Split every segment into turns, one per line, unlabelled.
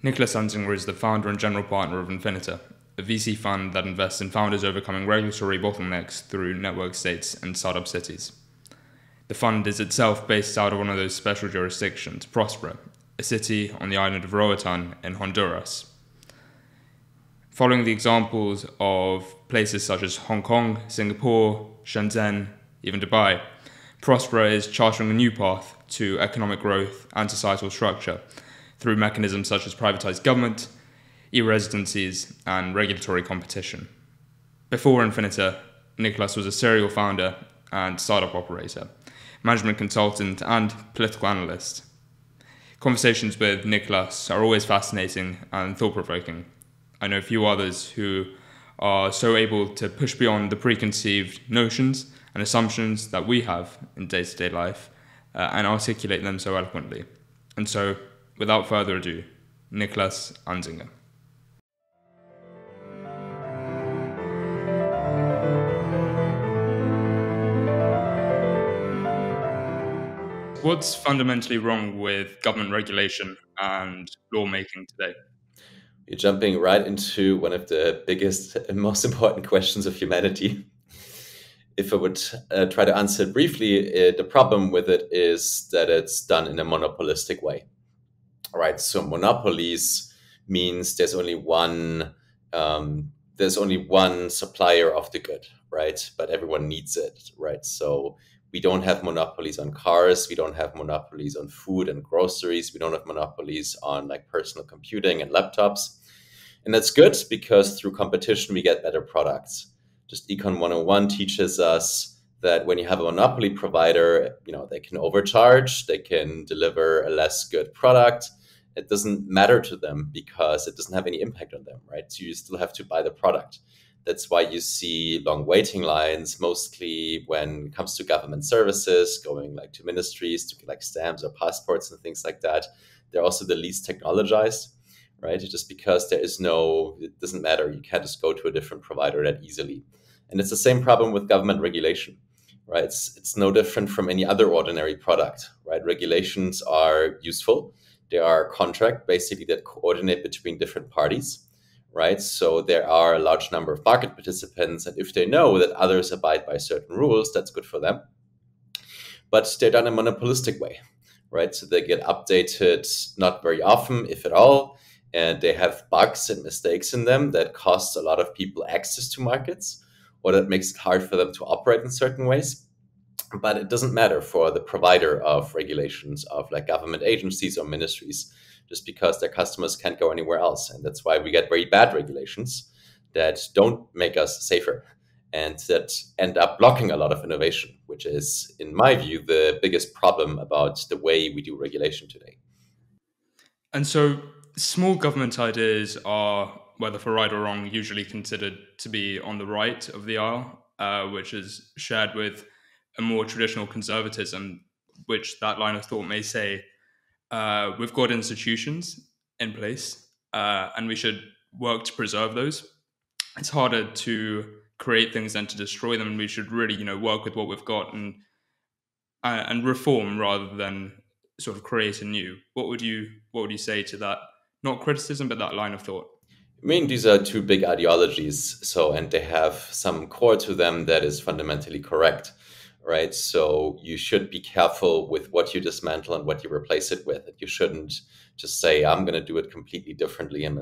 Niklas Anzinger is the founder and general partner of Infinita, a VC fund that invests in founders overcoming regulatory bottlenecks through network states and startup cities. The fund is itself based out of one of those special jurisdictions, Próspera, a city on the island of Roatán in Honduras. Following the examples of places such as Hong Kong, Singapore, Shenzhen, even Dubai, Próspera is charting a new path to economic growth and societal structure through mechanisms such as privatized government, e-residencies, and regulatory competition. Before Infinita, Niklas was a serial founder and startup operator, management consultant, and political analyst. Conversations with Niklas are always fascinating and thought-provoking. I know few others who are so able to push beyond the preconceived notions and assumptions that we have in day-to-day life and articulate them so eloquently. And so, without further ado, Niklas Anzinger. What's fundamentally wrong with government regulation and lawmaking today?
You're jumping right into one of the biggest and most important questions of humanity. If I would try to answer it briefly, the problem with it is that it's done in a monopolistic way. Right, so monopolies means there's only one supplier of the good, right? But everyone needs it, right? So we don't have monopolies on cars, we don't have monopolies on food and groceries, we don't have monopolies on like personal computing and laptops. And that's good because through competition we get better products. Just Econ 101 teaches us that when you have a monopoly provider, they can overcharge, they can deliver a less good product. It doesn't matter to them because it doesn't have any impact on them, right? So you still have to buy the product. That's why you see long waiting lines, mostly when it comes to government services, going like to ministries to get like stamps or passports and things like that. They're also the least technologized, right? Just because it doesn't matter. You can't just go to a different provider that easily. And it's the same problem with government regulation, right? It's no different from any other ordinary product, right? Regulations are useful. They are a contract basically that coordinate between different parties, right? So there are a large number of market participants, and if they know that others abide by certain rules, that's good for them. But they're done in a monopolistic way, right? So they get updated not very often, if at all, and they have bugs and mistakes in them that cost a lot of people access to markets, or that makes it hard for them to operate in certain ways. But it doesn't matter for the provider of regulations of like government agencies or ministries, just because their customers can't go anywhere else. And that's why we get very bad regulations that don't make us safer and that end up blocking a lot of innovation, which is, in my view, the biggest problem about the way we do regulation today.
And so small government ideas are, whether for right or wrong, usually considered to be on the right of the aisle, which is shared with a more traditional conservatism, which that line of thought may say, we've got institutions in place and we should work to preserve those. It's harder to create things than to destroy them, and we should really, work with what we've got and reform rather than sort of create anew. What would you say to that? Not criticism, but that line of thought.
I mean, these are two big ideologies, and they have some core to them that is fundamentally correct, right? So you should be careful with what you dismantle and what you replace it with. You shouldn't just say, I'm going to do it completely differently and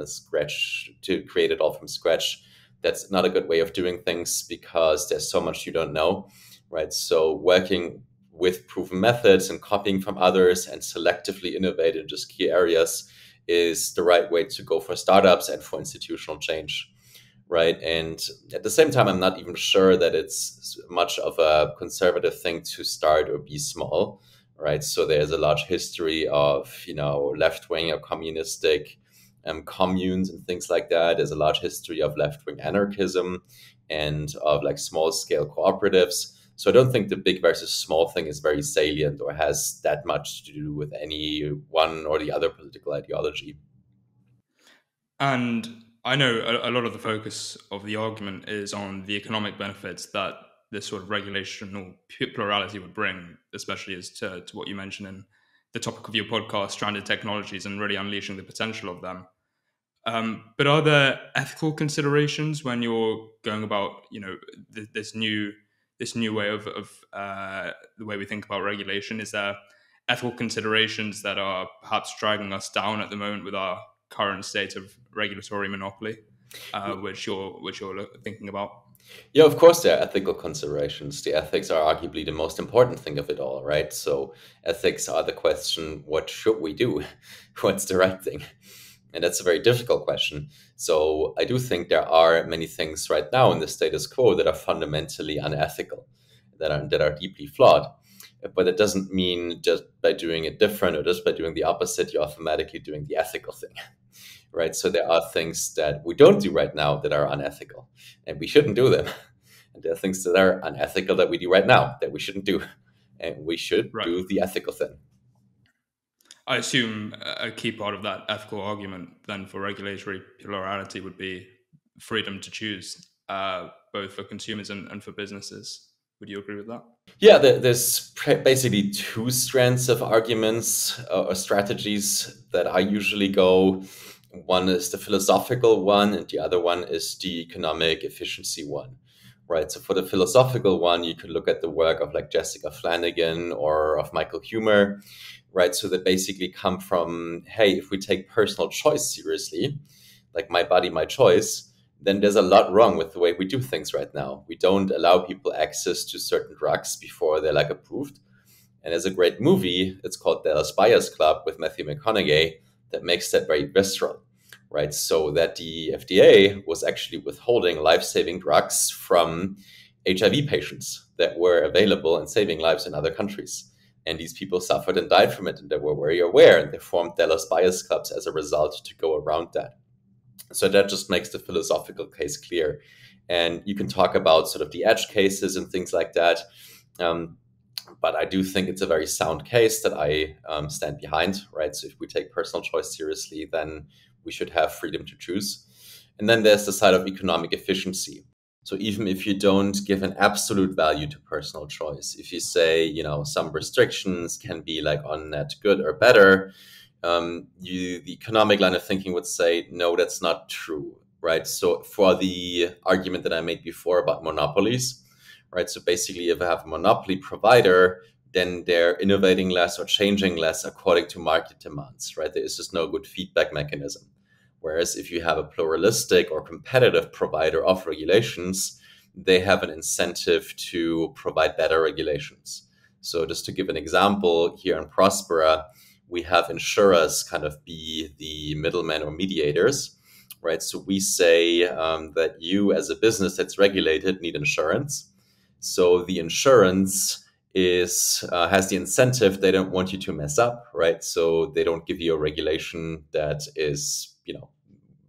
to create it all from scratch. That's not a good way of doing things because there's so much you don't know, right? So working with proven methods and copying from others and selectively innovate in just key areas is the right way to go for startups and for institutional change. Right. And at the same time, I'm not even sure that it's much of a conservative thing to start or be small. Right. So there's a large history of, left wing or communistic communes and things like that. There's a large history of left wing anarchism and of like small scale cooperatives. So I don't think the big versus small thing is very salient or has that much to do with any one or the other political ideology.
And I know a lot of the focus of the argument is on the economic benefits that this sort of regulational plurality would bring, especially as to what you mentioned in the topic of your podcast, stranded technologies, and really unleashing the potential of them. But are there ethical considerations when you're going about, this new way of the way we think about regulation? Is there ethical considerations that are perhaps dragging us down at the moment with our current state of regulatory monopoly, which you're thinking about?
Yeah, of course, there are ethical considerations. The ethics are arguably the most important thing of it all, right? So ethics are the question, what should we do? What's the right thing? And that's a very difficult question. So I do think there are many things right now in the status quo that are fundamentally unethical, that are deeply flawed. But it doesn't mean just by doing it different or just by doing the opposite, you're automatically doing the ethical thing, right? So there are things that we don't do right now that are unethical, and we shouldn't do them. And there are things that are unethical that we do right now that we shouldn't do, and we should do the ethical thing.
I assume a key part of that ethical argument then for regulatory plurality would be freedom to choose, both for consumers and for businesses. Would you agree with that?
Yeah, there's basically two strands of arguments or strategies that I usually go. One is the philosophical one, and the other one is the economic efficiency one, right? So for the philosophical one, you could look at the work of like Jessica Flanagan or of Michael Huemer, right? So they basically come from, hey, if we take personal choice seriously, like my body, my choice, then there's a lot wrong with the way we do things right now. We don't allow people access to certain drugs before they're like approved. And there's a great movie, it's called Dallas Buyers Club with Matthew McConaughey, that makes that very visceral, right? So that the FDA was actually withholding life-saving drugs from HIV patients that were available and saving lives in other countries. And these people suffered and died from it, and they were very aware, and they formed Dallas Buyers Clubs as a result to go around that. So that just makes the philosophical case clear. And you can talk about sort of the edge cases and things like that. But I do think it's a very sound case that I stand behind, right? So if we take personal choice seriously, then we should have freedom to choose. And then there's the side of economic efficiency. So even if you don't give an absolute value to personal choice, if you say, some restrictions can be like on net good or better, the economic line of thinking would say, no, that's not true, right? So for the argument that I made before about monopolies, right? So basically, if I have a monopoly provider, then they're innovating less or changing less according to market demands, right? There is just no good feedback mechanism. Whereas if you have a pluralistic or competitive provider of regulations, they have an incentive to provide better regulations. So just to give an example, here in Próspera, we have insurers kind of be the middlemen or mediators, right? So we say that you as a business that's regulated need insurance. So the insurance has the incentive, they don't want you to mess up, right? So they don't give you a regulation that is,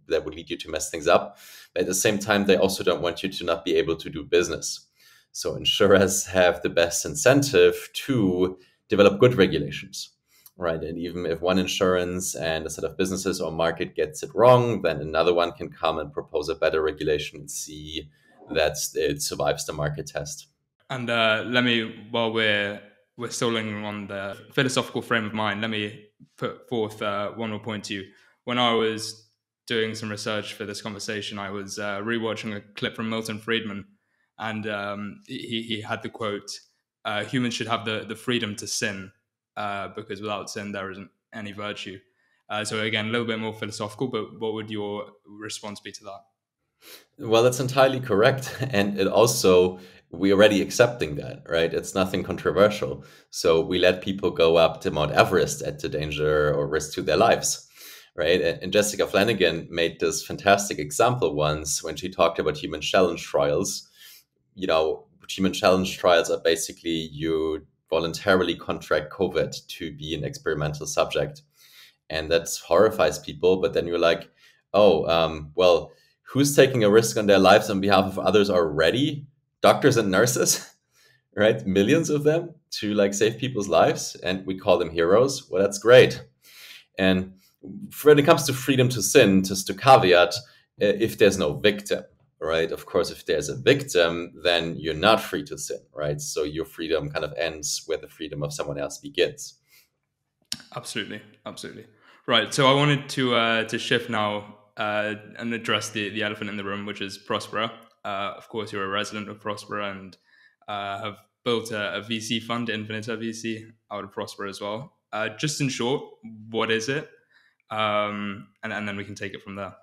that would lead you to mess things up. But at the same time, they also don't want you to not be able to do business. So insurers have the best incentive to develop good regulations. Right. And even if one insurance and a set of businesses or market gets it wrong, then another one can come and propose a better regulation and see that it survives the market test.
And while we're still lingering on the philosophical frame of mind, let me put forth one more point to you. When I was doing some research for this conversation, I was rewatching a clip from Milton Friedman, and he had the quote, humans should have the freedom to sin, because without sin, there isn't any virtue. So again, a little bit more philosophical, but what would your response be to that?
Well, that's entirely correct. And it also, we're already accepting that, right? It's nothing controversial. So we let people go up to Mount Everest at the danger or risk to their lives, right? And Jessica Flanagan made this fantastic example once when she talked about human challenge trials. Human challenge trials are basically you voluntarily contract COVID to be an experimental subject. And that horrifies people. But then you're like, well, who's taking a risk on their lives on behalf of others already? Doctors and nurses, right? Millions of them to like save people's lives. And we call them heroes. Well, that's great. And when it comes to freedom to sin, just to caveat, if there's no victim, right? Of course, if there's a victim, then you're not free to sin, right? So your freedom kind of ends where the freedom of someone else begins.
Absolutely, absolutely. Right. So I wanted to shift now and address the elephant in the room, which is Próspera. Of course, you're a resident of Próspera and have built a VC fund, Infinita VC, out of Próspera as well. Just in short, what is it? And then we can take it from there.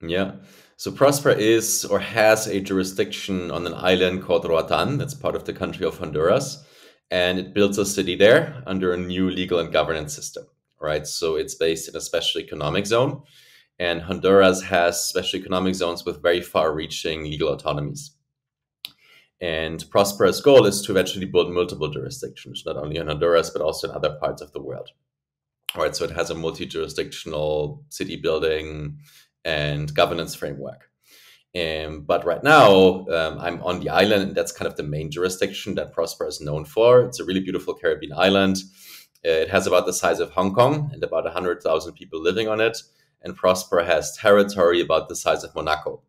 Yeah. So Próspera is or has a jurisdiction on an island called Roatán. That's part of the country of Honduras. And it builds a city there under a new legal and governance system, right? So it's based in a special economic zone. And Honduras has special economic zones with very far-reaching legal autonomies. And Próspera's goal is to eventually build multiple jurisdictions, not only in Honduras, but also in other parts of the world. All right, so it has a multi-jurisdictional city building and governance framework. But right now, I'm on the island, and that's kind of the main jurisdiction that Próspera is known for. It's a really beautiful Caribbean island. It has about the size of Hong Kong and about 100,000 people living on it. And Próspera has territory about the size of Monaco,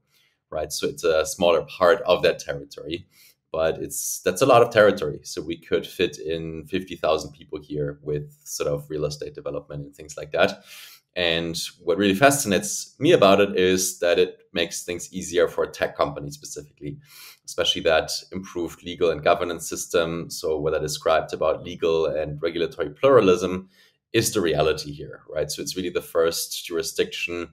right? So it's a smaller part of that territory, but that's a lot of territory. So we could fit in 50,000 people here with sort of real estate development and things like that. And what really fascinates me about it is that it makes things easier for tech companies specifically, especially that improved legal and governance system. So what I described about legal and regulatory pluralism is the reality here, right? So it's really the first jurisdiction,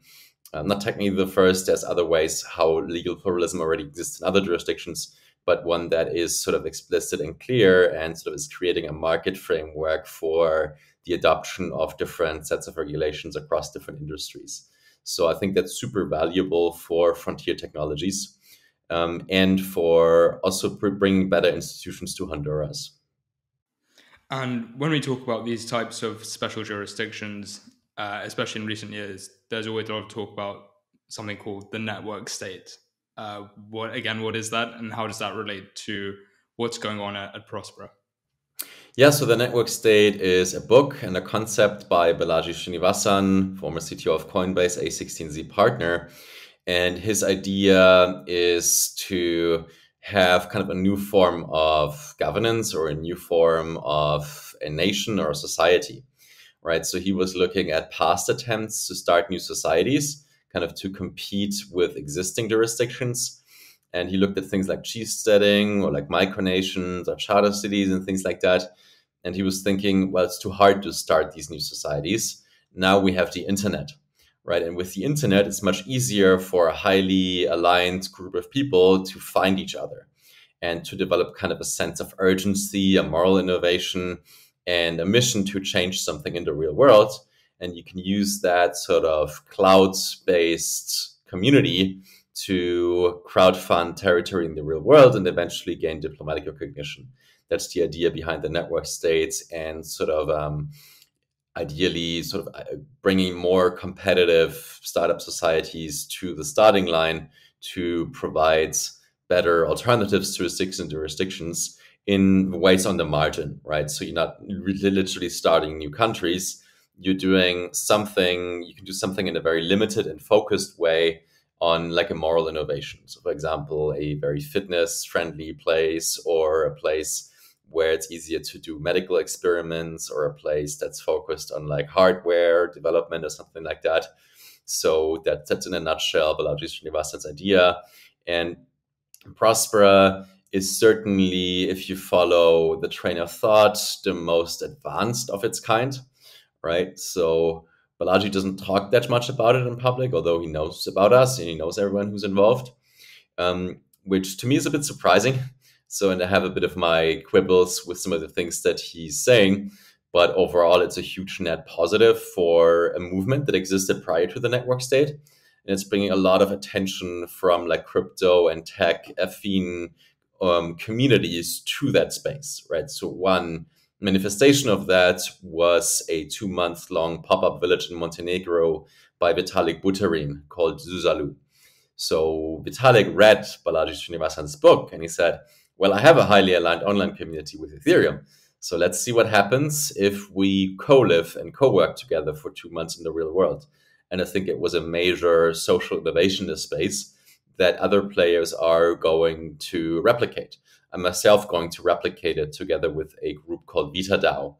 not technically the first, there's other ways how legal pluralism already exists in other jurisdictions, but one that is sort of explicit and clear and sort of is creating a market framework for the adoption of different sets of regulations across different industries. So I think that's super valuable for frontier technologies and for also bringing better institutions to Honduras.
And when we talk about these types of special jurisdictions, especially in recent years, there's always a lot of talk about something called the network state. What is that, and how does that relate to what's going on at Próspera?
Yeah, so the network state is a book and a concept by Balaji Srinivasan, former CTO of Coinbase, A16Z partner. And his idea is to have kind of a new form of governance or a new form of a nation or a society, right? So he was looking at past attempts to start new societies, kind of to compete with existing jurisdictions. And he looked at things like chief steading or like micronations or charter cities and things like that. And he was thinking, well, it's too hard to start these new societies. Now we have the internet, right? And with the internet, it's much easier for a highly aligned group of people to find each other and to develop kind of a sense of urgency, a moral innovation, and a mission to change something in the real world. And you can use that sort of cloud-based community to crowdfund territory in the real world and eventually gain diplomatic recognition. That's the idea behind the network states and sort of ideally sort of bringing more competitive startup societies to the starting line to provide better alternatives to jurisdictions in ways on the margin, right? So you're not literally starting new countries. You're doing something, you can do something in a very limited and focused way on like a moral innovation. So for example, a very fitness friendly place or a place where it's easier to do medical experiments or a place that's focused on like hardware development or something like that. So that's in a nutshell Balaji Srinivasan's idea. And Próspera is certainly, if you follow the train of thought, the most advanced of its kind, right? So Balaji doesn't talk that much about it in public, although he knows about us and he knows everyone who's involved, which to me is a bit surprising. So, and I have a bit of my quibbles with some of the things that he's saying, but overall, it's a huge net positive for a movement that existed prior to the network state. And it's bringing a lot of attention from like crypto and tech affine communities to that space, right? So one manifestation of that was a 2-month-long pop-up village in Montenegro by Vitalik Buterin called Zuzalu. So Vitalik read Balaji Srinivasan's book and he said, well, I have a highly aligned online community with Ethereum. So let's see what happens if we co-live and co-work together for 2 months in the real world. And I think it was a major social innovation in this space that other players are going to replicate. I'm myself going to replicate it together with a group called VitaDAO,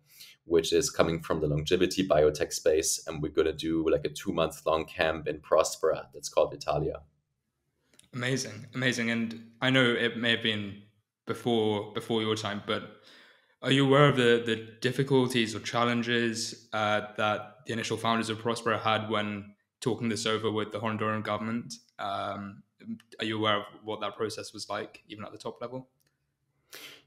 which is coming from the longevity biotech space. And we're going to do like a 2-month-long camp in Próspera that's called Italia.
Amazing, amazing. And I know it may have been before your time, but are you aware of the difficulties or challenges that the initial founders of Próspera had when talking this over with the Honduran government? Are you aware of what that process was like, even at the top level?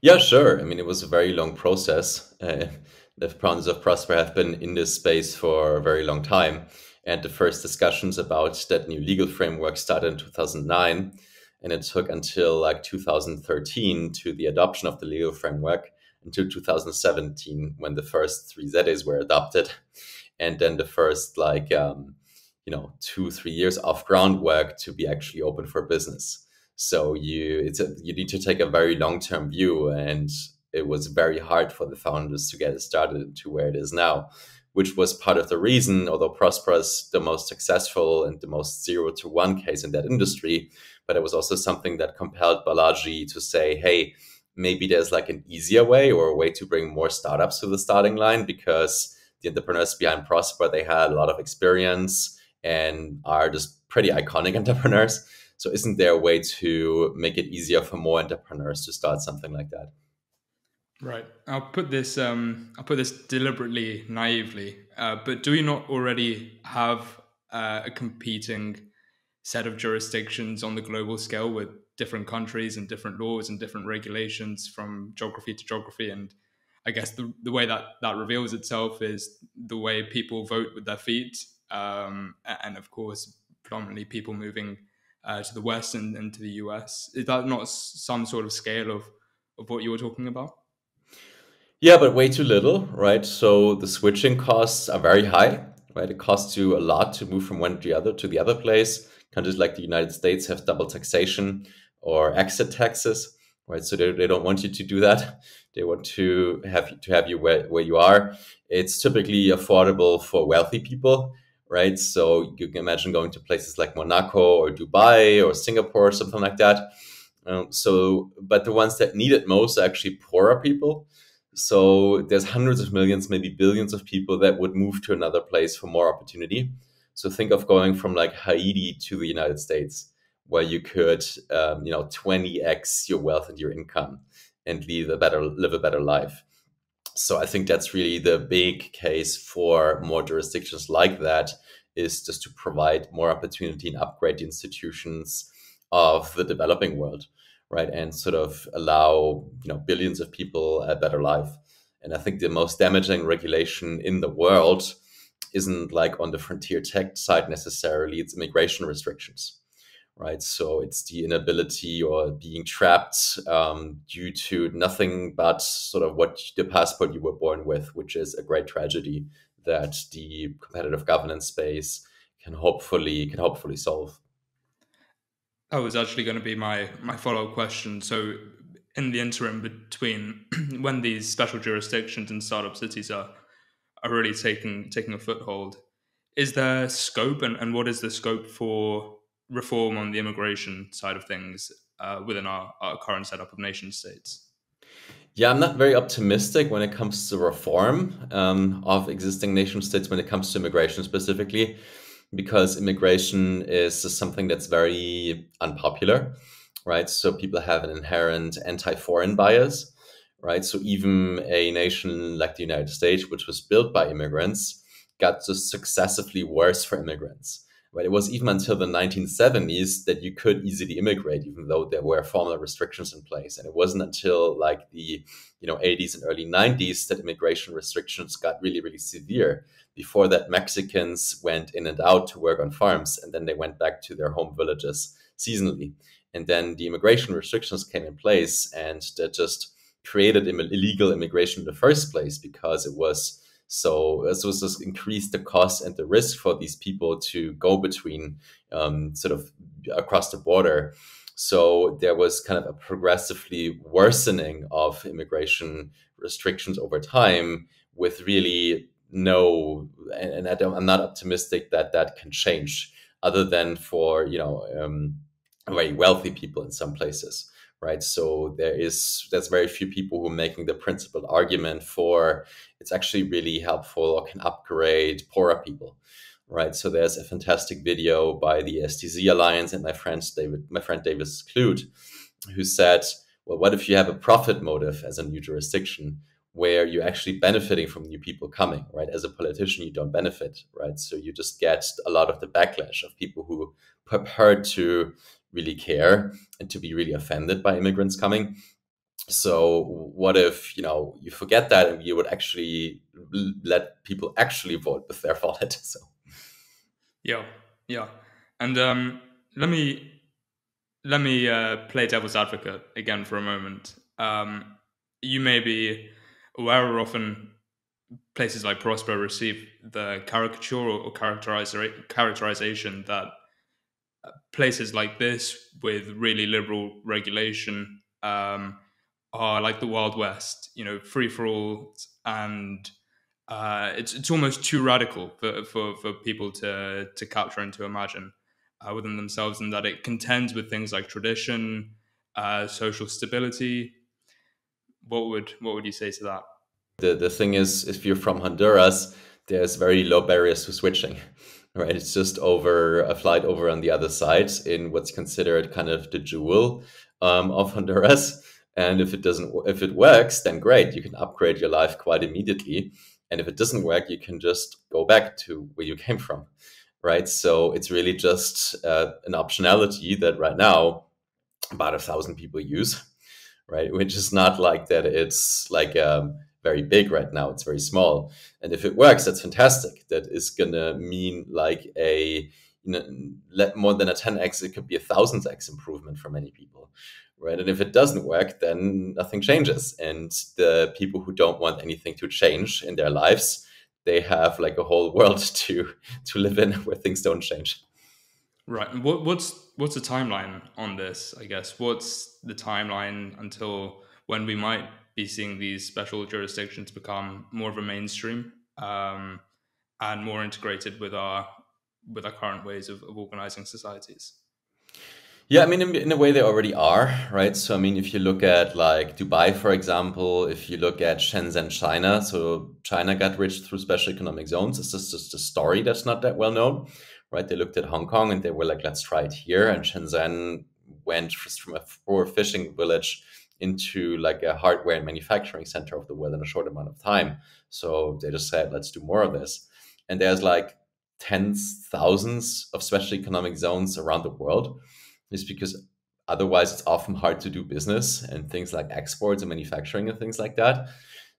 Yeah, sure. I mean, it was a very long process. The founders of Próspera have been in this space for a very long time. And the first discussions about that new legal framework started in 2009. And it took until like 2013 to the adoption of the legal framework, until 2017 when the first 3 ZAs were adopted. And then the first 2-3 years of groundwork to be actually open for business. So you need to take a very long-term view, and it was very hard for the founders to get it started to where it is now, which was part of the reason, although Próspera is the most successful and the most 0-1 case in that industry, but it was also something that compelled Balaji to say, hey, maybe there's like an easier way or a way to bring more startups to the starting line, because the entrepreneurs behind Próspera, they had a lot of experience and are just pretty iconic entrepreneurs. So isn't there a way to make it easier for more entrepreneurs to start something like that?
Right. I'll put this deliberately naively, but do we not already have a competing set of jurisdictions on the global scale with different countries and different laws and different regulations from geography to geography? And I guess the way that reveals itself is the way people vote with their feet, and of course, predominantly people moving to the West and to the US. Is that not some sort of scale of what you were talking about?
Yeah, but way too little, right? So the switching costs are very high, right? It costs you a lot to move from one to the other place. Countries like the United States have double taxation or exit taxes, right? So they don't want you to do that. They want to have you where you are. It's typically affordable for wealthy people, right? So you can imagine going to places like Monaco or Dubai or Singapore or something like that. But the ones that need it most are actually poorer people. So there's hundreds of millions, maybe billions of people that would move to another place for more opportunity. So think of going from like Haiti to the United States, where you could, 20x your wealth and your income and live a better life. So I think that's really the big case for more jurisdictions like that, is just to provide more opportunity and upgrade the institutions of the developing world, right? And sort of allow, billions of people a better life. And I think the most damaging regulation in the world isn't like on the frontier tech side necessarily, it's immigration restrictions, right? So it's the inability or being trapped due to nothing but sort of what the passport you were born with, which is a great tragedy that the competitive governance space can hopefully solve.
That was actually going to be my follow-up question. So in the interim between when these special jurisdictions and startup cities are really taking a foothold, is there scope and what is the scope for reform on the immigration side of things within our current setup of nation states?
Yeah, I'm not very optimistic when it comes to reform of existing nation states when it comes to immigration specifically, because immigration is something that's very unpopular, right? So people have an inherent anti-foreign bias, right? So even a nation like the United States, which was built by immigrants, got just successively worse for immigrants. Right? It was even until the 1970s that you could easily immigrate, even though there were formal restrictions in place. And it wasn't until like the 80s and early 90s that immigration restrictions got really, really severe. Before that, Mexicans went in and out to work on farms, and then they went back to their home villages seasonally. And then the immigration restrictions came in place, and that just created illegal immigration in the first place, because it was just increased the cost and the risk for these people to go between sort of across the border. So there was kind of a progressively worsening of immigration restrictions over time, with really and I'm not optimistic that that can change, other than for very wealthy people in some places, right? So there's very few people who are making the principled argument for it's actually really helpful or can upgrade poorer people, right? So there's a fantastic video by the STZ Alliance and my friend Davis Clute, who said, well, what if you have a profit motive as a new jurisdiction where you're actually benefiting from new people coming, right? As a politician, you don't benefit, right? So you just get a lot of the backlash of people who purport to really care and to be really offended by immigrants coming. So what if, you forget that and you would actually let people actually vote with their wallet? So
yeah. And let me play devil's advocate again for a moment. You may be aware often places like Próspera receive the caricature or characterization that places like this with really liberal regulation are like the Wild West, free for all, and it's almost too radical for people to capture and to imagine within themselves, and that it contends with things like tradition, social stability. What would you say to that?
The thing is, if you're from Honduras, there's very low barriers to switching, right? It's just over a flight over on the other side in what's considered kind of the jewel of Honduras. And if it works, then great, you can upgrade your life quite immediately. And if it doesn't work, you can just go back to where you came from, right? So it's really just an optionality that right now about 1,000 people use, right? Which is not like that. It's like very big right now. It's very small, and if it works, that's fantastic. That is gonna mean like more than a 10x. It could be a 1,000x improvement for many people, right? And if it doesn't work, then nothing changes, and the people who don't want anything to change in their lives, they have like a whole world to live in where things don't change.
Right. And what's the timeline on this? I guess what's the timeline until when we might be seeing these special jurisdictions become more of a mainstream and more integrated with our current ways of organizing societies?
Yeah, I mean, in a way, they already are, right? So, I mean, if you look at like Dubai, for example, if you look at Shenzhen, China, so China got rich through special economic zones. It's just a story that's not that well known, right? They looked at Hong Kong and they were like, let's try it here. And Shenzhen went just from a poor fishing village into like a hardware and manufacturing center of the world in a short amount of time. So they just said, let's do more of this. And there's like tens, thousands of special economic zones around the world, is because otherwise it's often hard to do business and things like exports and manufacturing and things like that.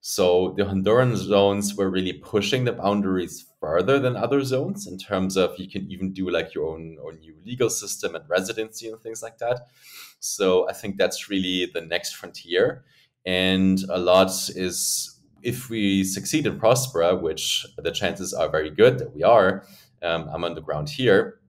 So the Honduran zones were really pushing the boundaries further than other zones in terms of you can even do like your own new legal system and residency and things like that. So I think that's really the next frontier. And a lot is, if we succeed in Próspera, which the chances are very good that we are, I'm on the ground here,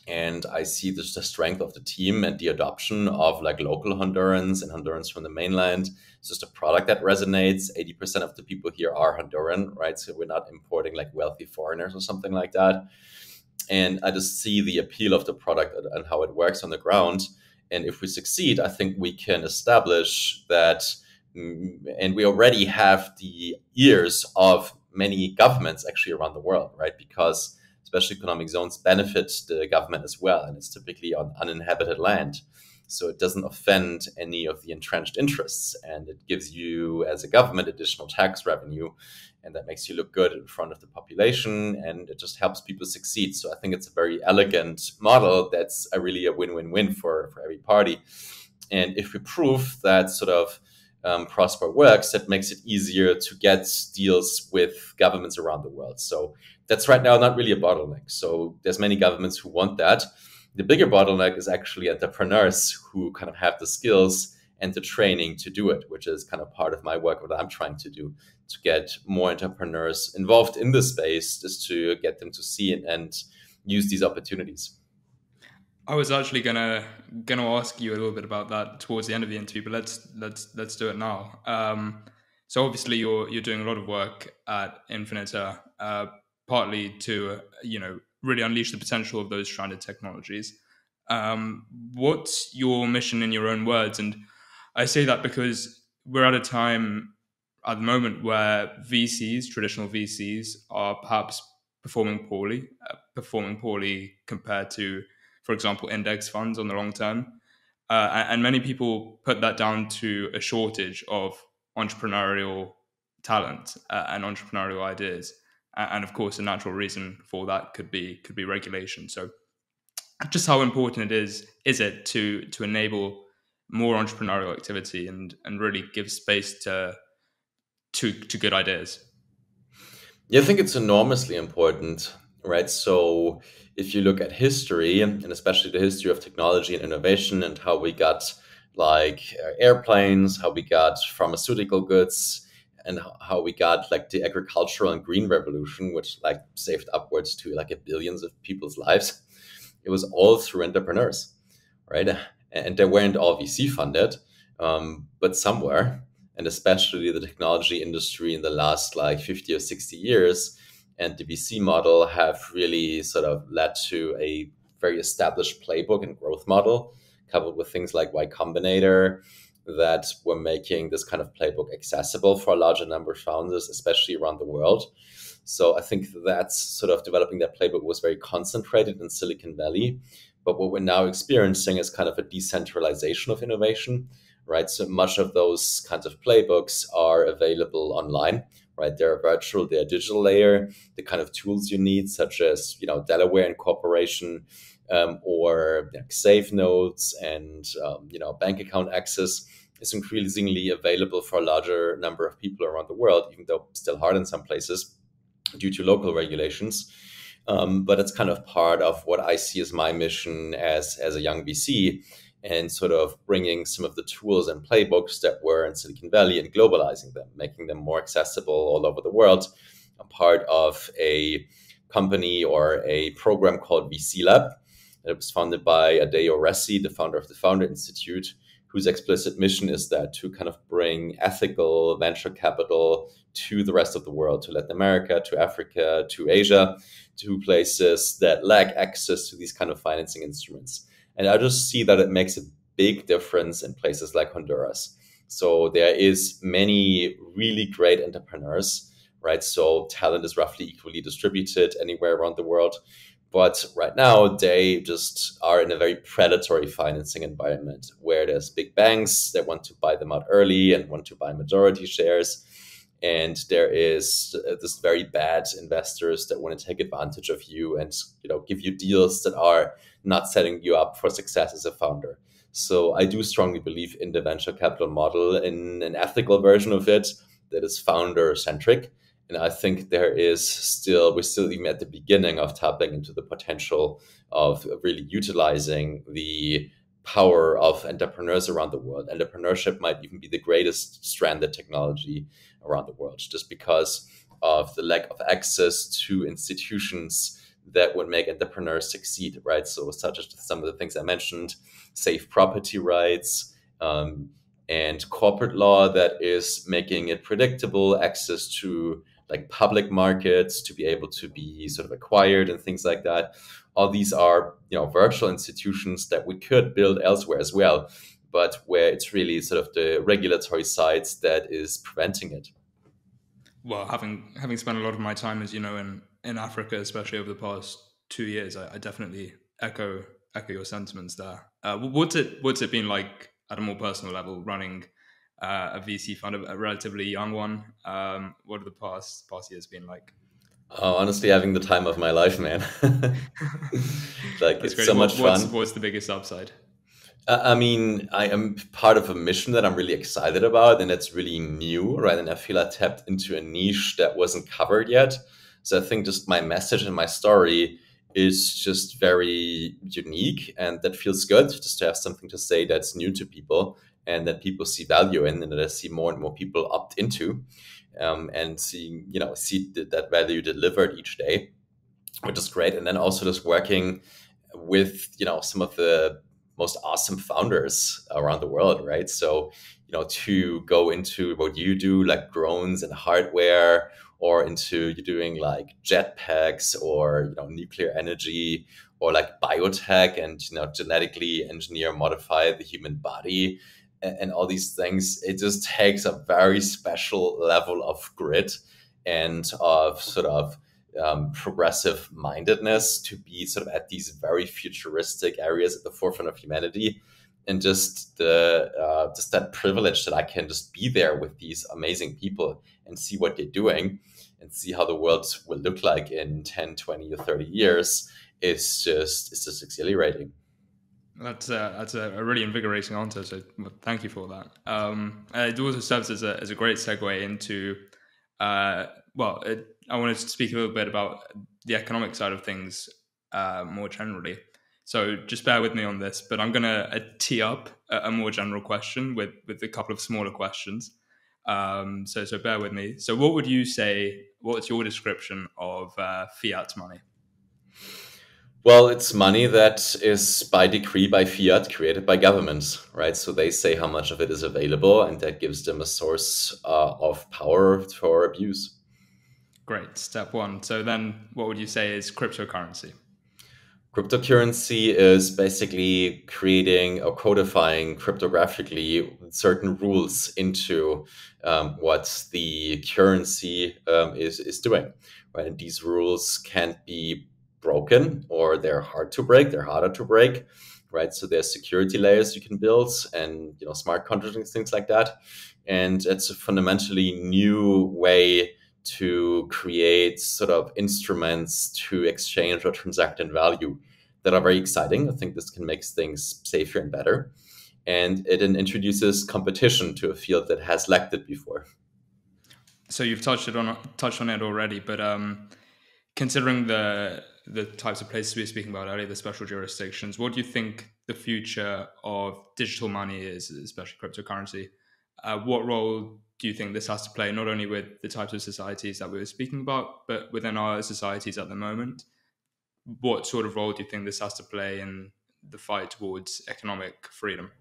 and I see the strength of the team and the adoption of like local Hondurans and Hondurans from the mainland. It's just a product that resonates. 80% of the people here are Honduran, right? So we're not importing like wealthy foreigners or something like that. And I just see the appeal of the product and how it works on the ground. And if we succeed, I think we can establish that, and we already have the ears of many governments actually around the world, right? Because special economic zones benefit the government as well, and it's typically on uninhabited land. So it doesn't offend any of the entrenched interests, and it gives you, as a government, additional tax revenue, and that makes you look good in front of the population, and it just helps people succeed. So I think it's a very elegant model that's really a win-win-win for every party. And if we prove that sort of Próspera works, that makes it easier to get deals with governments around the world. So that's right now not really a bottleneck. So there's many governments who want that. The bigger bottleneck is actually entrepreneurs who kind of have the skills and the training to do it, which is kind of part of my work, what I'm trying to do, to get more entrepreneurs involved in this space, just to get them to see and use these opportunities.
I was actually gonna ask you a little bit about that towards the end of the interview, but let's do it now. So obviously you're doing a lot of work at Infinita, partly to really unleash the potential of those stranded technologies. What's your mission in your own words, and I say that because we're at a time at the moment where VCs, traditional VCs, are perhaps performing poorly compared to, for example, index funds on the long term. And many people put that down to a shortage of entrepreneurial talent and entrepreneurial ideas. And of course, a natural reason for that could be regulation. So, just how important is it to enable more entrepreneurial activity and really give space to good ideas?
Yeah, I think it's enormously important, right? So if you look at history, and especially the history of technology and innovation and how we got airplanes, how we got pharmaceutical goods, and how we got like the agricultural and green revolution, which like saved upwards to like a billions of people's lives, it was all through entrepreneurs, right? And they weren't all VC funded, but somewhere, and especially the technology industry in the last like 50 or 60 years and the VC model have really sort of led to a very established playbook and growth model, coupled with things like Y Combinator, that were making this kind of playbook accessible for a larger number of founders, especially around the world. So I think that's sort of developing that playbook was very concentrated in Silicon Valley. But what we're now experiencing is kind of a decentralization of innovation, right? So much of those kinds of playbooks are available online, right? They're virtual, they're digital layer, the kind of tools you need, such as, Delaware Incorporation, or safe notes and, bank account access is increasingly available for a larger number of people around the world, even though still hard in some places due to local regulations. But it's kind of part of what I see as my mission as a young VC, and sort of bringing some of the tools and playbooks that were in Silicon Valley and globalizing them, making them more accessible all over the world. I'm part of a company or a program called VC Lab. It was founded by Adeo Ressi, the founder of the Founder Institute, whose explicit mission is that to kind of bring ethical venture capital to the rest of the world, to Latin America, to Africa, to Asia, to places that lack access to these kind of financing instruments. And I just see that it makes a big difference in places like Honduras. So there is many really great entrepreneurs, right? So talent is roughly equally distributed anywhere around the world. But right now, they just are in a very predatory financing environment where there's big banks that want to buy them out early and want to buy majority shares. And there is this very bad investors that want to take advantage of you and give you deals that are not setting you up for success as a founder. So I do strongly believe in the venture capital model, in an ethical version of it that is founder centric. And I think we're still even at the beginning of tapping into the potential of really utilizing the power of entrepreneurs around the world. Entrepreneurship might even be the greatest stranded technology around the world, just because of the lack of access to institutions that would make entrepreneurs succeed, right? So such as some of the things I mentioned, safe property rights, and corporate law that is making it predictable, access to like public markets to be able to be sort of acquired and things like that. All these are, virtual institutions that we could build elsewhere as well, but where it's really sort of the regulatory side that is preventing it.
Well, having spent a lot of my time, as you know, in Africa, especially over the past 2 years, I definitely echo your sentiments there. What's it been like at a more personal level, running a VC fund, a relatively young one? What have the past years been like?
Oh, honestly, having the time of my life, man. Like
That's
it's
great.
so much fun.
What's the biggest upside?
I mean, I am part of a mission that I'm really excited about, and it's really new, right? And I feel I tapped into a niche that wasn't covered yet. So I think just my message and my story is just very unique, and that feels good just to have something to say that's new to people and that people see value in, and that I see more and more people opt into, and see that value delivered each day, which is great. And then also just working with some of the most awesome founders around the world, right? So to go into what you do, like drones and hardware, or into you doing like jetpacks or nuclear energy, or like biotech and genetically engineer, modify the human body, and all these things, it just takes a very special level of grit and of sort of progressive mindedness to be sort of at these very futuristic areas at the forefront of humanity. And just that privilege that I can just be there with these amazing people and see what they're doing and see how the world will look like in 10, 20 or 30 years is just exhilarating.
That's a really invigorating answer. So thank you for that. It also serves as a great segue into, I wanted to speak a little bit about the economic side of things more generally. So just bear with me on this, but I'm going to tee up a more general question with a couple of smaller questions. So bear with me. So what would you say, what's your description of fiat money?
Well, it's money that is by decree, by fiat, created by governments, right? So they say how much of it is available, and that gives them a source of power for abuse.
Great, step one. So then what would you say is cryptocurrency?
Cryptocurrency is basically creating or codifying cryptographically certain rules into what the currency is doing, right? And these rules can't be broken, or they're hard to break. They're harder to break, right? So there's security layers you can build, and smart contracts and things like that. And it's a fundamentally new way to create sort of instruments to exchange or transact in value that are very exciting. I think this can make things safer and better. And it then introduces competition to a field that has lacked it before.
So you've touched on it already, but considering the types of places we were speaking about earlier, the special jurisdictions, what do you think the future of digital money is, especially cryptocurrency? What role do you think this has to play, not only with the types of societies that we were speaking about, but within our societies at the moment? What sort of role do you think this has to play in the fight towards economic freedom?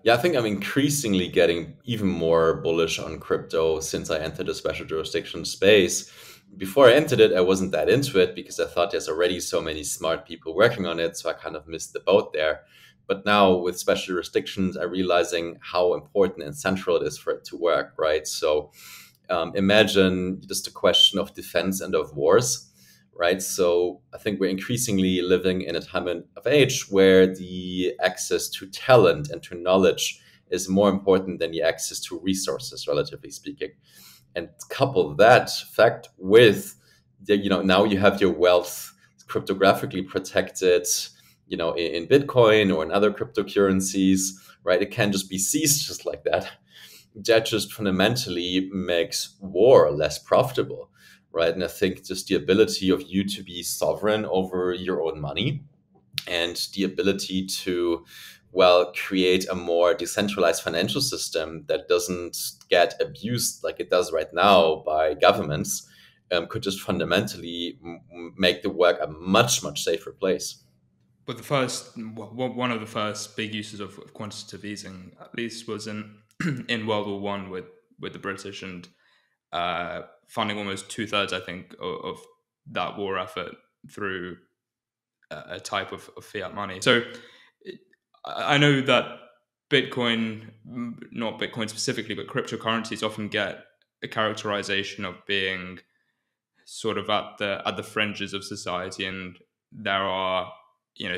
Yeah, I think I'm increasingly getting even more bullish on crypto since I entered the special jurisdiction space. Before I entered it, I wasn't that into it because I thought there's already so many smart people working on it, so I kind of missed the boat there. But now with special jurisdictions, I'm realizing how important and central it is for it to work, right? So imagine just a question of defense and of wars, right? So I think we're increasingly living in a time of age where the access to talent and to knowledge is more important than the access to resources, relatively speaking. And couple that fact with now you have your wealth cryptographically protected, in Bitcoin or in other cryptocurrencies, right? It can just be seized just like that. That just fundamentally makes war less profitable, right? And I think just the ability of you to be sovereign over your own money and the ability to, create a more decentralized financial system that doesn't get abused like it does right now by governments could just fundamentally make the work a much, much safer place.
But one of the first big uses of quantitative easing, at least, was in in World War One with the British, and funding almost 2/3, I think, of that war effort through a type of fiat money. So I know that Bitcoin, not Bitcoin specifically, but cryptocurrencies often get a characterization of being sort of at the fringes of society, and there are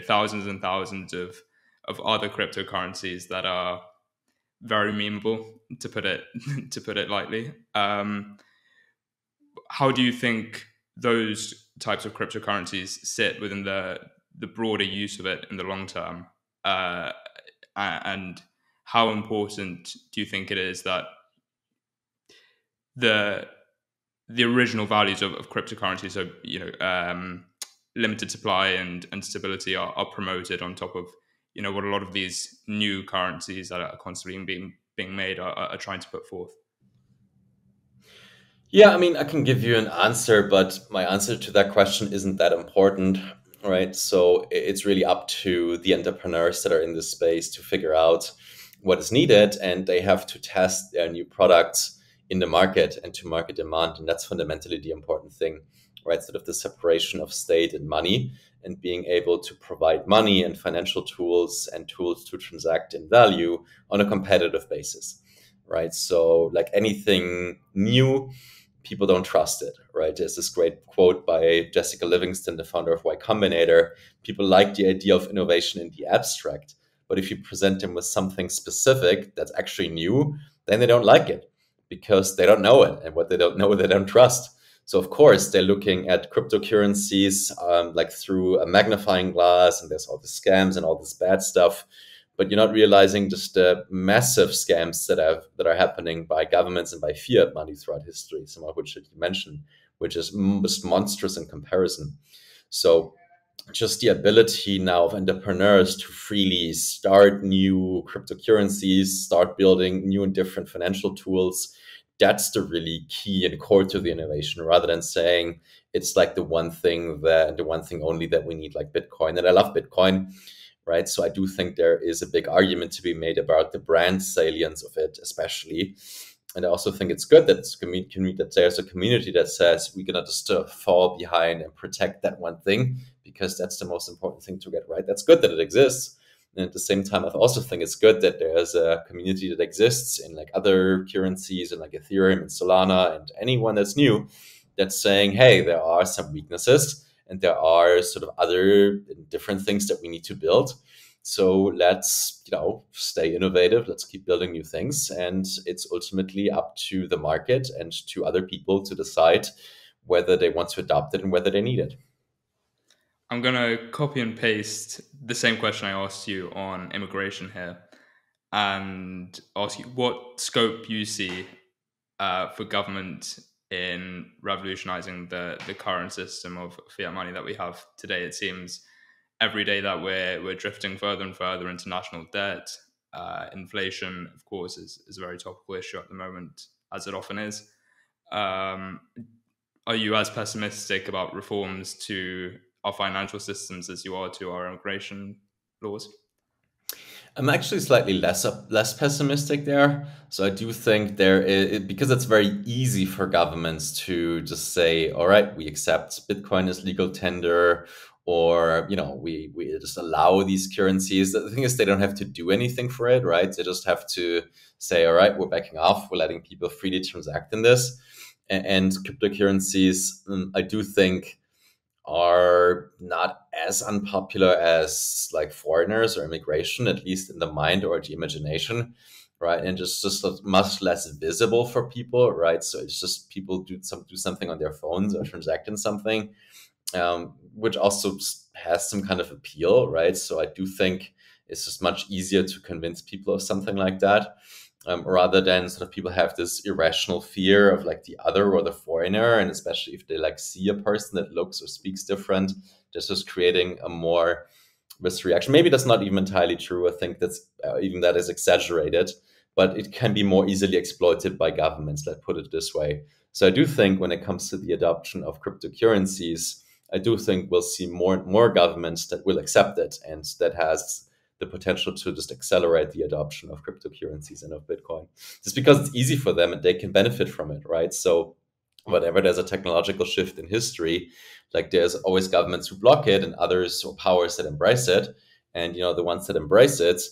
thousands and thousands of other cryptocurrencies that are very memeable, to put it lightly. How do you think those types of cryptocurrencies sit within the broader use of it in the long term? And how important do you think it is that the original values of cryptocurrency, so limited supply and stability, are promoted on top of what a lot of these new currencies that are constantly being made are trying to put forth?
Yeah, I mean, I can give you an answer, but my answer to that question isn't that important, right? So it's really up to the entrepreneurs that are in this space to figure out what is needed, and they have to test their new products in the market and to market demand. And that's fundamentally the important thing, right? Sort of the separation of state and money and being able to provide money and financial tools and tools to transact in value on a competitive basis, right? So like anything new, people don't trust it, right? There's this great quote by Jessica Livingston, the founder of Y Combinator. People like the idea of innovation in the abstract, but if you present them with something specific that's actually new, then they don't like it because they don't know it, and what they don't know, they don't trust. So of course they're looking at cryptocurrencies like through a magnifying glass, and there's all the scams and all this bad stuff. But you're not realizing just the massive scams that are happening by governments and by fiat money throughout history, some of which you mentioned, which is just monstrous in comparison. So just the ability now of entrepreneurs to freely start new cryptocurrencies, start building new and different financial tools, that's the really key and core to the innovation, rather than saying it's like the one thing only that we need, like Bitcoin. And I love Bitcoin, right? So I do think there is a big argument to be made about the brand salience of it, especially. And I also think it's good that that there's a community that says we're gonna just fall behind and protect that one thing, because that's the most important thing to get right. That's good that it exists. And at the same time, I also think it's good that there's a community that exists in like other currencies and like Ethereum and Solana and anyone that's new that's saying, hey, there are some weaknesses and there are sort of other different things that we need to build. So let's, stay innovative. Let's keep building new things. And it's ultimately up to the market and to other people to decide whether they want to adopt it and whether they need it.
I'm going to copy and paste the same question I asked you on immigration here and ask you what scope you see for government in revolutionizing the current system of fiat money that we have today. It seems every day that we're drifting further and further into national debt. Inflation, of course, is a very topical issue at the moment, as it often is. Are you as pessimistic about reforms to our financial systems as you are to our immigration laws?
I'm actually slightly less pessimistic there. So I do think there is, because it's very easy for governments to just say, all right, we accept Bitcoin as legal tender, or we just allow these currencies. The thing is, they don't have to do anything for it, right? They just have to say, all right, we're backing off, we're letting people freely transact in this. And cryptocurrencies, I do think, are not as unpopular as like foreigners or immigration, at least in the mind or the imagination, right? And just much less visible for people, right? So it's just people do something on their phones or transact in something, which also has some kind of appeal, right? So I do think it's just much easier to convince people of something like that. Rather than sort of people have this irrational fear of like the other or the foreigner, and especially if they like see a person that looks or speaks different, just creating a more risk reaction. Maybe that's not even entirely true. I think that's even that is exaggerated, but it can be more easily exploited by governments, let's put it this way. So I do think when it comes to the adoption of cryptocurrencies, I do think we'll see more and more governments that will accept it, and that has the potential to just accelerate the adoption of cryptocurrencies and of Bitcoin, just because it's easy for them and they can benefit from it, right? So whenever there's a technological shift in history, like there's always governments who block it and others or powers that embrace it. And, the ones that embrace it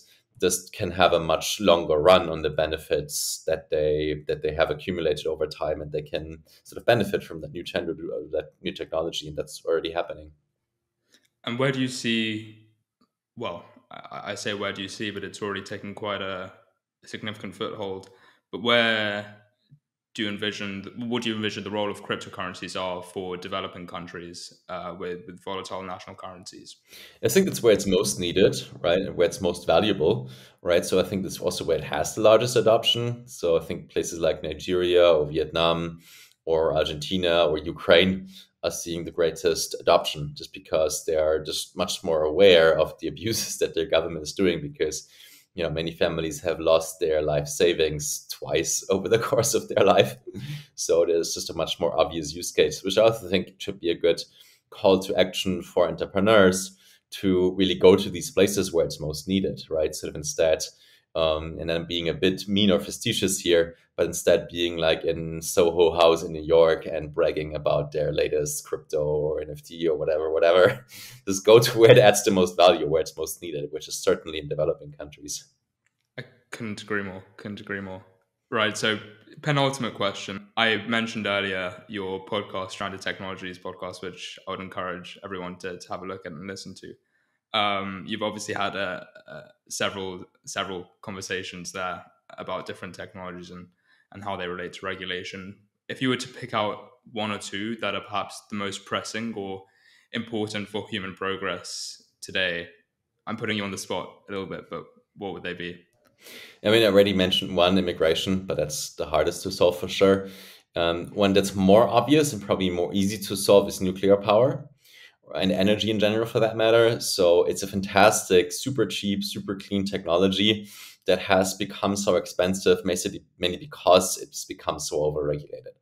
just can have a much longer run on the benefits that they have accumulated over time, and they can sort of benefit from that new technology, and that's already happening.
And where do you see, well, I say where do you see, but it's already taken quite a significant foothold. But what do you envision the role of cryptocurrencies are for developing countries with volatile national currencies?
I think that's where it's most needed, right? And where it's most valuable, right? So I think that's also where it has the largest adoption. So I think places like Nigeria or Vietnam or Argentina or Ukraine are seeing the greatest adoption, just because they are just much more aware of the abuses that their government is doing, because many families have lost their life savings twice over the course of their life. So there's just a much more obvious use case, which I also think should be a good call to action for entrepreneurs to really go to these places where it's most needed, right? Sort of instead, and then being a bit mean or facetious here, but instead being like in Soho House in New York and bragging about their latest crypto or NFT or whatever, just go to where it adds the most value, where it's most needed, which is certainly in developing countries.
I couldn't agree more. Couldn't agree more. Right. So, penultimate question. I mentioned earlier your podcast, Stranded Technologies podcast, which I would encourage everyone to have a look at and listen to. You've obviously had several conversations there about different technologies and how they relate to regulation. If you were to pick out one or two that are perhaps the most pressing or important for human progress today, I'm putting you on the spot a little bit, but what would they be?
I mean, I already mentioned one, immigration, but that's the hardest to solve for sure. One that's more obvious and probably more easy to solve is nuclear power and energy in general for that matter. So it's a fantastic, super cheap, super clean technology that has become so expensive, mainly because it's become so overregulated.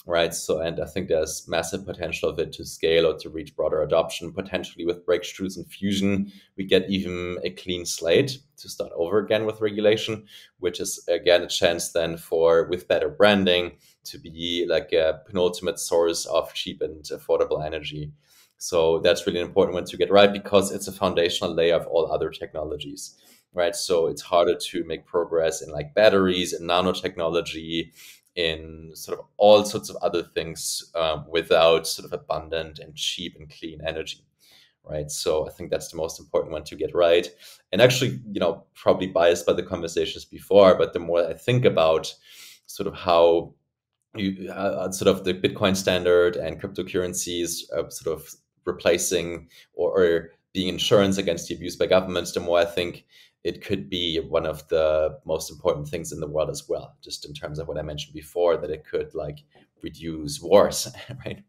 Right. So, and I think there's massive potential of it to scale or to reach broader adoption. Potentially with breakthroughs in fusion, we get even a clean slate to start over again with regulation, which is again a chance then for, with better branding, to be like a penultimate source of cheap and affordable energy. So that's really an important one to get right because it's a foundational layer of all other technologies. Right. So it's harder to make progress in like batteries and nanotechnology, in sort of all sorts of other things without sort of abundant and cheap and clean energy, right? So I think that's the most important one to get right. And actually, probably biased by the conversations before, but the more I think about sort of how sort of the Bitcoin standard and cryptocurrencies sort of replacing or being insurance against the abuse by governments, the more I think it could be one of the most important things in the world as well, just in terms of what I mentioned before, that it could like reduce wars, right?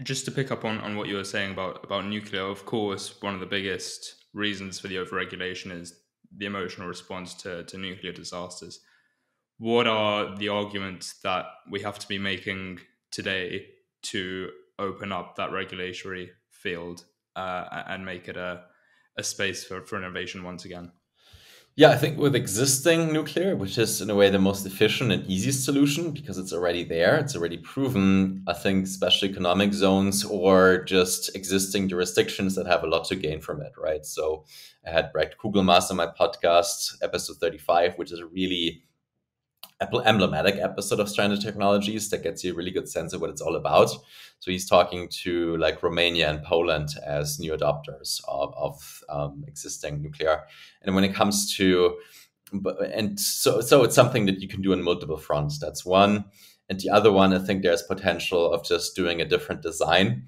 Just to pick up on what you were saying about nuclear, of course, one of the biggest reasons for the overregulation is the emotional response to nuclear disasters. What are the arguments that we have to be making today to open up that regulatory field and make it a space for innovation once again?
Yeah, I think with existing nuclear, which is in a way the most efficient and easiest solution because it's already there, it's already proven, I think special economic zones or just existing jurisdictions that have a lot to gain from it, right? So I had Brett Kugelmass on my podcast, episode 35, which is a really emblematic episode of Stranded Technologies that gets you a really good sense of what it's all about. So he's talking to like Romania and Poland as new adopters of existing nuclear. And when it comes to, and so it's something that you can do on multiple fronts. That's one. And the other one, I think there's potential of just doing a different design,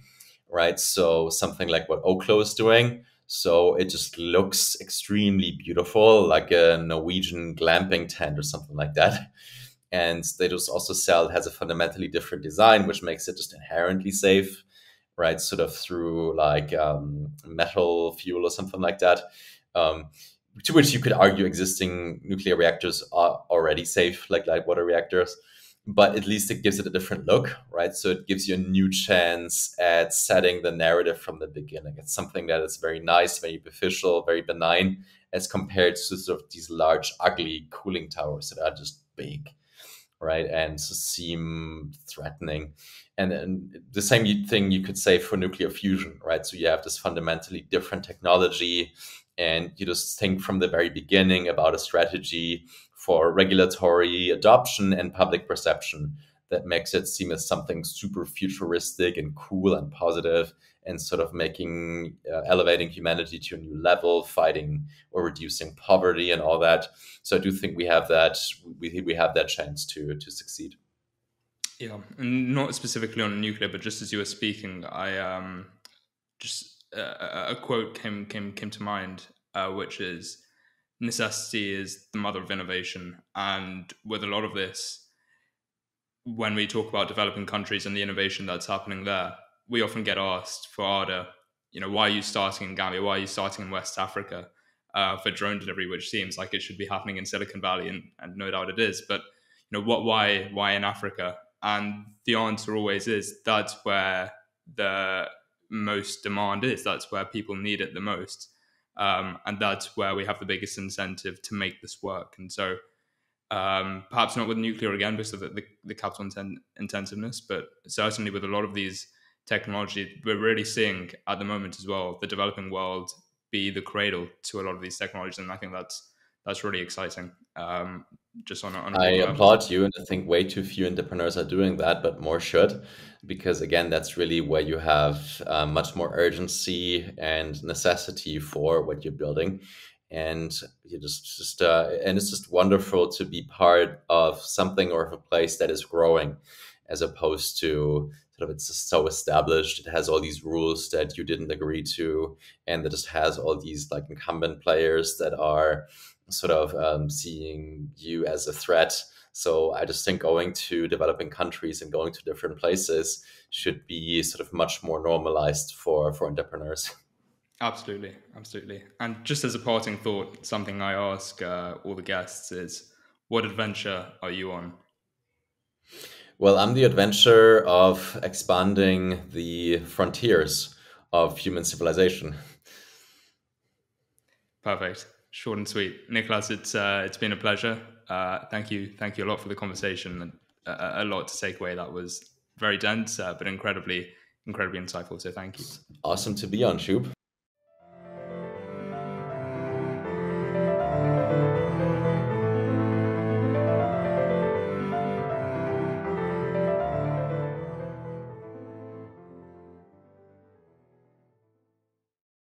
right? So something like what Oklo is doing. So it just looks extremely beautiful, like a Norwegian glamping tent or something like that. And they just also sell, it has a fundamentally different design, which makes it just inherently safe, right? Sort of through like metal fuel or something like that. To which you could argue existing nuclear reactors are already safe, like light water reactors. But at least it gives it a different look, right? So it gives you a new chance at setting the narrative from the beginning. It's something that is very nice, very superficial, very benign, as compared to sort of these large, ugly cooling towers that are just big, right? And seem threatening. And then the same thing you could say for nuclear fusion, right? So you have this fundamentally different technology, and you just think from the very beginning about a strategy for regulatory adoption and public perception that makes it seem as something super futuristic and cool and positive, and sort of making elevating humanity to a new level, fighting or reducing poverty and all that. So I do think we have that we have that chance to succeed.
Yeah, and not specifically on nuclear, but just as you were speaking, I just a quote came to mind, which is, necessity is the mother of innovation. And with a lot of this, when we talk about developing countries and the innovation that's happening there, we often get asked for ARDA, why are you starting in Gambia? Why are you starting in West Africa for drone delivery, which seems like it should be happening in Silicon Valley, and no doubt it is. But why in Africa? And the answer always is that's where the most demand is. That's where people need it the most. And that's where we have the biggest incentive to make this work. And so perhaps not with nuclear again because of the capital intensiveness, but certainly with a lot of these technology. We're really seeing at the moment as well the developing world be the cradle to a lot of these technologies, and I think that's really exciting. Just on a
I
broader level.
applaud you, and I think way too few entrepreneurs are doing that, but more should, because again, that's really where you have much more urgency and necessity for what you're building, and you and it's just wonderful to be part of something or of a place that is growing, as opposed to sort of it's just so established. It has all these rules that you didn't agree to, and it just has all these like incumbent players that are sort of seeing you as a threat. So I just think going to developing countries and going to different places should be sort of much more normalized for entrepreneurs.
Absolutely, absolutely. And just as a parting thought, something I ask all the guests is, what adventure are you on?
Well, I'm the adventure of expanding the frontiers of human civilization.
Perfect. Short and sweet. Niklas, it's been a pleasure. Thank you a lot for the conversation, and a lot to take away. That was very dense, but incredibly insightful. So thank you.
Awesome to be on, Shub.